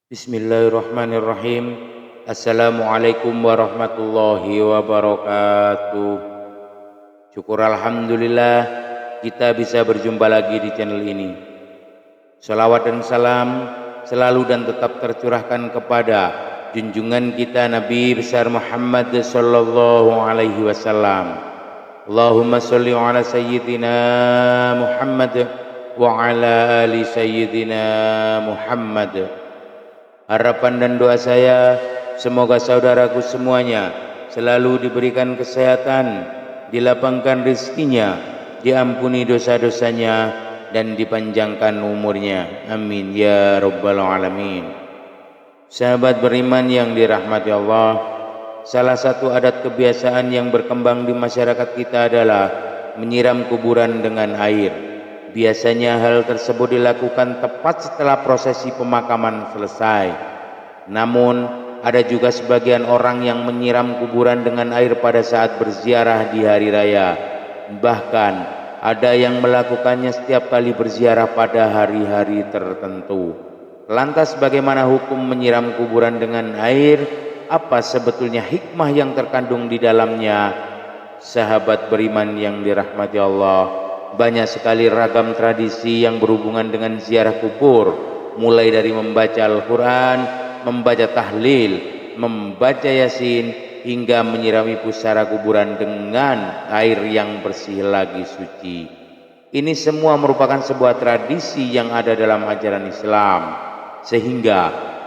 Bismillahirrahmanirrahim. Assalamualaikum warahmatullahi wabarakatuh. Syukur alhamdulillah kita bisa berjumpa lagi di channel ini. Salawat dan salam selalu dan tetap tercurahkan kepada junjungan kita Nabi besar Muhammad sallallahu alaihi wasallam. Allahumma sholli ala sayyidina Muhammad wa ala ali sayyidina Muhammad. Harapan dan doa saya, semoga saudaraku semuanya selalu diberikan kesehatan, dilapangkan rezekinya, diampuni dosa-dosanya, dan dipanjangkan umurnya. Amin ya rabbal alamin. Sahabat beriman yang dirahmati Allah, salah satu adat kebiasaan yang berkembang di masyarakat kita adalah menyiram kuburan dengan air. Biasanya hal tersebut dilakukan tepat setelah prosesi pemakaman selesai. Namun, ada juga sebagian orang yang menyiram kuburan dengan air pada saat berziarah di hari raya. Bahkan, ada yang melakukannya setiap kali berziarah pada hari-hari tertentu. Lantas bagaimana hukum menyiram kuburan dengan air? Apa sebetulnya hikmah yang terkandung di dalamnya? Sahabat beriman yang dirahmati Allah, banyak sekali ragam tradisi yang berhubungan dengan ziarah kubur, mulai dari membaca Al-Quran, membaca tahlil, membaca yasin, hingga menyirami pusara kuburan dengan air yang bersih lagi suci. Ini semua merupakan sebuah tradisi yang ada dalam ajaran Islam, sehingga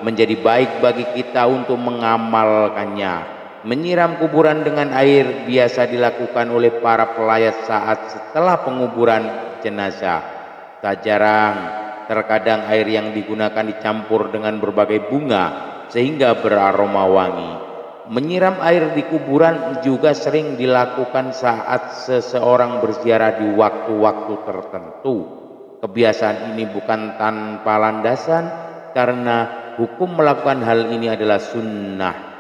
menjadi baik bagi kita untuk mengamalkannya. Menyiram kuburan dengan air biasa dilakukan oleh para pelayat saat setelah penguburan jenazah. Tak jarang, terkadang air yang digunakan dicampur dengan berbagai bunga sehingga beraroma wangi. Menyiram air di kuburan juga sering dilakukan saat seseorang berziarah di waktu-waktu tertentu. Kebiasaan ini bukan tanpa landasan karena hukum melakukan hal ini adalah sunnah.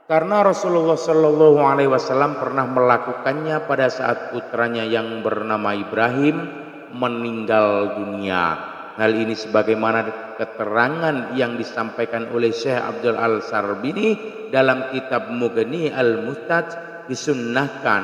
Karena Rasulullah Shallallahu Alaihi Wasallam pernah melakukannya pada saat putranya yang bernama Ibrahim meninggal dunia. Hal ini sebagaimana keterangan yang disampaikan oleh Syekh Abdul Al-Sarbini dalam kitab Mughni Al-Muhtaj, disunnahkan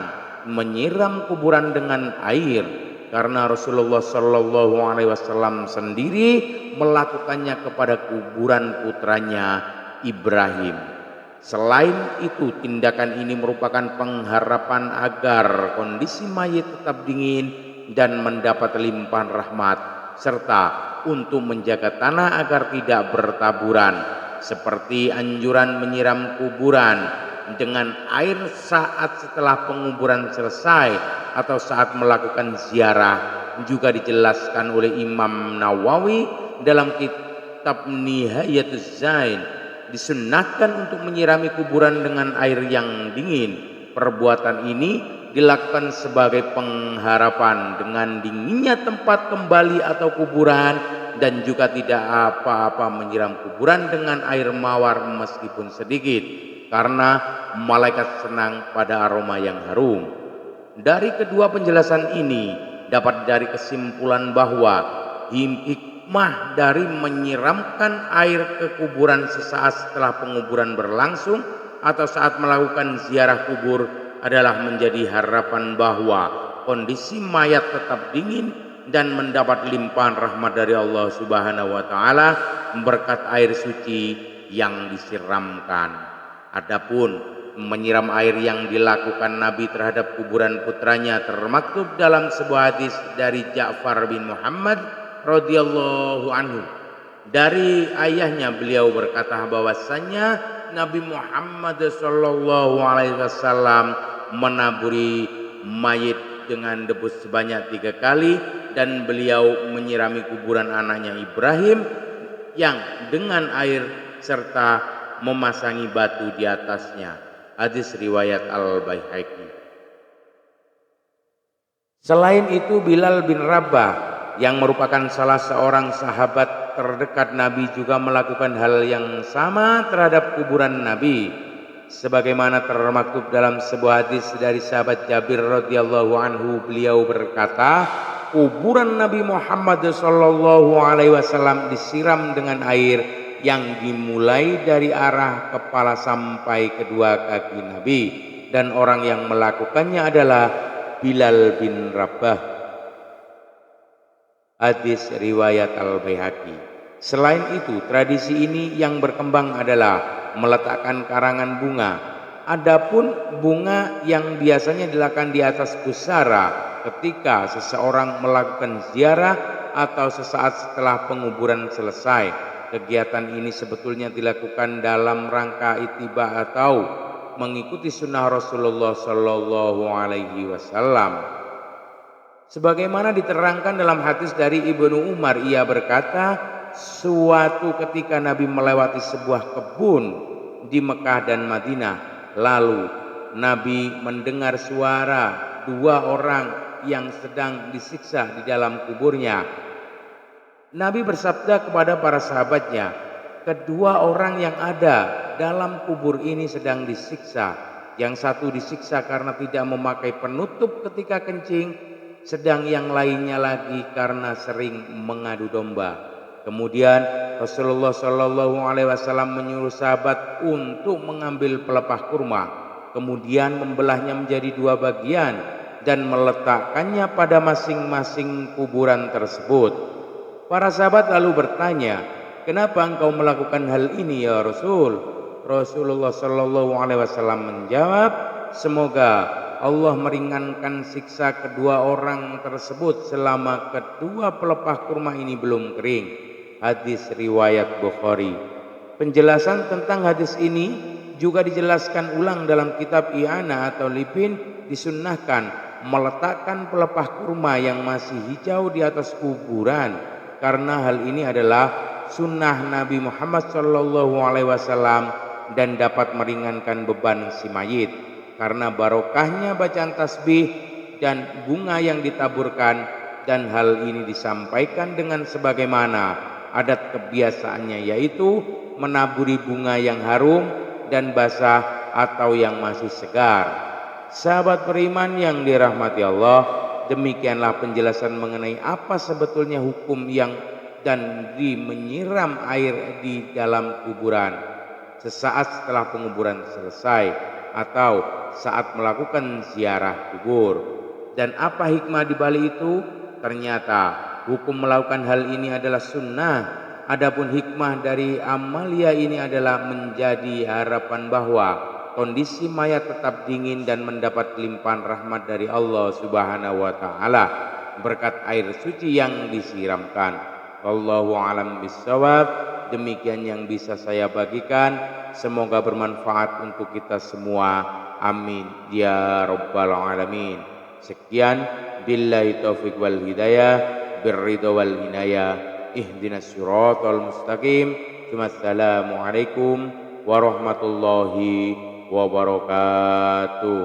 menyiram kuburan dengan air karena Rasulullah Shallallahu Alaihi Wasallam sendiri melakukannya kepada kuburan putranya Ibrahim. Selain itu, tindakan ini merupakan pengharapan agar kondisi mayit tetap dingin dan mendapat limpahan rahmat, serta untuk menjaga tanah agar tidak bertaburan, seperti anjuran menyiram kuburan dengan air saat setelah penguburan selesai atau saat melakukan ziarah. Juga dijelaskan oleh Imam Nawawi dalam kitab Nihayatuz Zain, disunnahkan untuk menyirami kuburan dengan air yang dingin. Perbuatan ini dilakukan sebagai pengharapan dengan dinginnya tempat kembali atau kuburan, dan juga tidak apa-apa menyiram kuburan dengan air mawar meskipun sedikit, karena malaikat senang pada aroma yang harum. Dari kedua penjelasan ini dapat dari kesimpulan bahwa hikmah dari menyiramkan air ke kuburan sesaat setelah penguburan berlangsung atau saat melakukan ziarah kubur adalah menjadi harapan bahwa kondisi mayat tetap dingin dan mendapat limpahan rahmat dari Allah Subhanahu wa taala berkat air suci yang disiramkan. Adapun menyiram air yang dilakukan Nabi terhadap kuburan putranya termaktub dalam sebuah hadis dari Ja'far bin Muhammad radhiyallahu anhu. Dari ayahnya beliau berkata bahwasannya Nabi Muhammad sallallahu alaihi wasallam menaburi mayit dengan debu sebanyak 3 kali, dan beliau menyirami kuburan anaknya Ibrahim yang dengan air serta memasangi batu di atasnya. Hadis riwayat Al-Baihaqi. Selain itu, Bilal bin Rabah yang merupakan salah seorang sahabat terdekat Nabi juga melakukan hal yang sama terhadap kuburan Nabi, sebagaimana termaktub dalam sebuah hadis dari sahabat Jabir radhiyallahu anhu. Beliau berkata, kuburan Nabi Muhammad sallallahu alaihi wasallam disiram dengan air yang dimulai dari arah kepala sampai kedua kaki Nabi, dan orang yang melakukannya adalah Bilal bin Rabah. Hadis riwayat Al-Baihaqi. Selain itu, tradisi ini yang berkembang adalah meletakkan karangan bunga. Adapun bunga yang biasanya dilakukan di atas pusara ketika seseorang melakukan ziarah atau sesaat setelah penguburan selesai. Kegiatan ini sebetulnya dilakukan dalam rangka ittiba atau mengikuti sunnah Rasulullah Shallallahu Alaihi Wasallam. Sebagaimana diterangkan dalam hadis dari Ibnu Umar, ia berkata, suatu ketika Nabi melewati sebuah kebun di Mekah dan Madinah, lalu Nabi mendengar suara dua orang yang sedang disiksa di dalam kuburnya. Nabi bersabda kepada para sahabatnya, kedua orang yang ada dalam kubur ini sedang disiksa. Yang satu disiksa karena tidak memakai penutup ketika kencing, sedang yang lainnya lagi karena sering mengadu domba. Kemudian Rasulullah Shallallahu Alaihi Wasallam menyuruh sahabat untuk mengambil pelepah kurma, kemudian membelahnya menjadi dua bagian dan meletakkannya pada masing-masing kuburan tersebut. Para sahabat lalu bertanya, kenapa engkau melakukan hal ini ya Rasul? Rasulullah Shallallahu Alaihi Wasallam menjawab, semoga Allah meringankan siksa kedua orang tersebut selama kedua pelepah kurma ini belum kering. Hadis riwayat Bukhari. Penjelasan tentang hadis ini juga dijelaskan ulang dalam kitab I'ana atau Libin. Disunnahkan meletakkan pelepah kurma yang masih hijau di atas kuburan, karena hal ini adalah sunnah Nabi Muhammad SAW dan dapat meringankan beban si mayit. Karena barokahnya bacaan tasbih dan bunga yang ditaburkan, dan hal ini disampaikan dengan sebagaimana adat kebiasaannya, yaitu menaburi bunga yang harum dan basah atau yang masih segar. Sahabat beriman yang dirahmati Allah, demikianlah penjelasan mengenai apa sebetulnya hukum yang dan menyiram air di dalam kuburan sesaat setelah penguburan selesai atau saat melakukan ziarah kubur. Dan apa hikmah di balik itu? Ternyata hukum melakukan hal ini adalah sunnah. Adapun hikmah dari amalia ini adalah menjadi harapan bahwa kondisi mayat tetap dingin dan mendapat limpahan rahmat dari Allah Subhanahu wa taala berkat air suci yang disiramkan. Wallahu a'lam bishawab. Demikian yang bisa saya bagikan, semoga bermanfaat untuk kita semua. Amin ya rabbal alamin. Sekian, billahi taufiq wal hidayah, birridha wal hinayah, ihdinas siratal mustaqim. Wassalamualaikum warahmatullahi wabarakatuh.